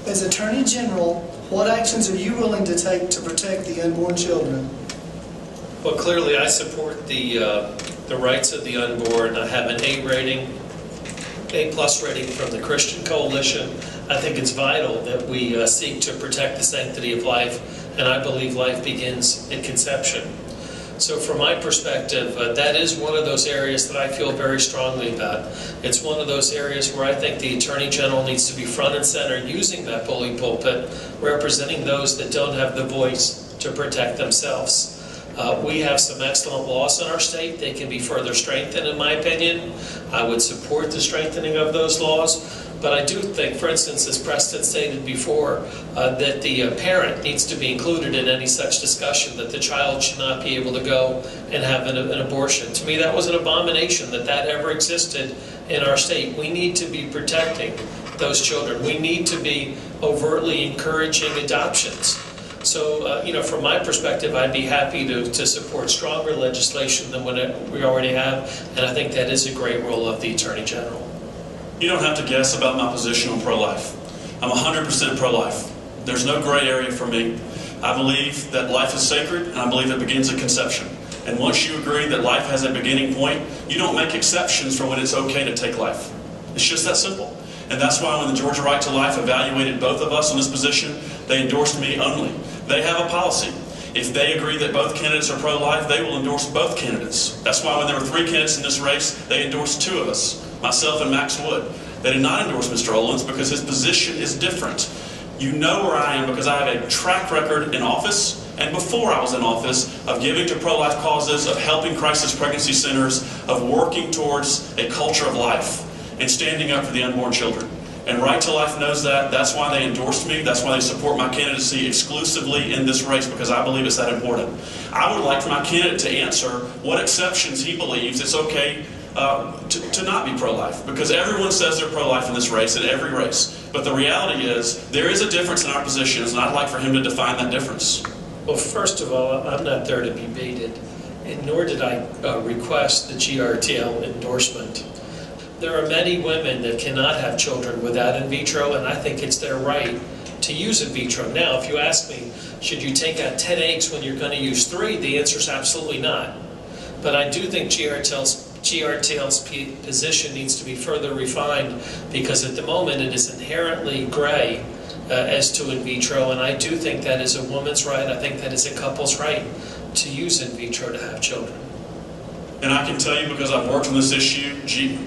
As Attorney General, what actions are you willing to take to protect the unborn children? Well, clearly I support the rights of the unborn. I have an A rating, A+ rating from the Christian Coalition. I think it's vital that we seek to protect the sanctity of life, and I believe life begins at conception. So from my perspective, that is one of those areas that I feel very strongly about. It's one of those areas where I think the Attorney General needs to be front and center, using that bully pulpit, representing those that don't have the voice to protect themselves. We have some excellent laws in our state. They can be further strengthened, in my opinion. I would support the strengthening of those laws. But I do think, for instance, as Preston stated before, that the parent needs to be included in any such discussion, that the child should not be able to go and have an abortion. To me, that was an abomination that ever existed in our state. We need to be protecting those children. We need to be overtly encouraging adoptions. So, from my perspective, I'd be happy to support stronger legislation than what we already have, and I think that is a great role of the Attorney General. You don't have to guess about my position on pro-life. I'm 100% pro-life. There's no gray area for me. I believe that life is sacred, and I believe it begins at conception. And once you agree that life has a beginning point, you don't make exceptions for when it's okay to take life. It's just that simple. And that's why when the Georgia Right to Life evaluated both of us on this position, they endorsed me only. They have a policy. If they agree that both candidates are pro-life, they will endorse both candidates. That's why when there were 3 candidates in this race, they endorsed 2 of us, myself and Max Wood. They did not endorse Mr. Owens because his position is different. You know where I am because I have a track record in office and before I was in office of giving to pro-life causes, of helping crisis pregnancy centers, of working towards a culture of life and standing up for the unborn children. And Right to Life knows that. That's why they endorsed me. That's why they support my candidacy exclusively in this race, because I believe it's that important. I would like for my candidate to answer what exceptions he believes it's okay to not be pro-life, because everyone says they're pro-life in this race, in every race. But the reality is there is a difference in our positions, and I'd like for him to define that difference. Well, first of all, I'm not there to be baited, and nor did I request the GRTL endorsement. There are many women that cannot have children without in vitro, and I think it's their right to use in vitro. Now, if you ask me, should you take out 10 eggs when you're going to use 3, the answer is absolutely not. But I do think GRTL's position needs to be further refined, because at the moment it is inherently gray as to in vitro, and I do think that is a woman's right. I think that is a couple's right to use in vitro to have children. And I can tell you, because I've worked on this issue,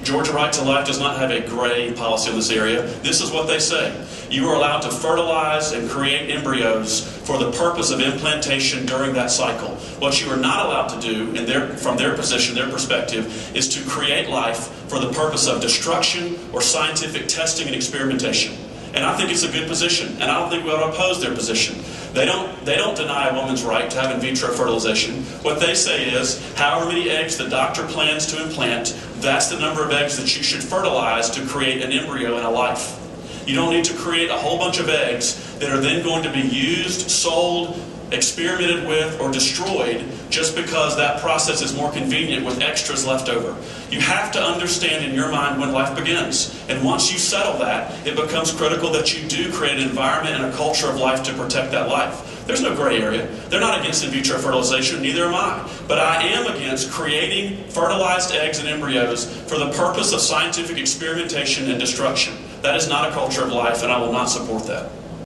Georgia Right to Life does not have a gray policy in this area. This is what they say. You are allowed to fertilize and create embryos for the purpose of implantation during that cycle. What you are not allowed to do, from their position, their perspective, is to create life for the purpose of destruction or scientific testing and experimentation. And I think it's a good position, and I don't think we ought to oppose their position. They don't deny a woman's right to have in vitro fertilization. What they say is, however many eggs the doctor plans to implant, that's the number of eggs that you should fertilize to create an embryo and a life. You don't need to create a whole bunch of eggs that are then going to be used, sold, experimented with, or destroyed just because that process is more convenient with extras left over. You have to understand in your mind when life begins. And once you settle that, it becomes critical that you do create an environment and a culture of life to protect that life. There's no gray area. They're not against in vitro fertilization, neither am I. But I am against creating fertilized eggs and embryos for the purpose of scientific experimentation and destruction. That is not a culture of life, and I will not support that.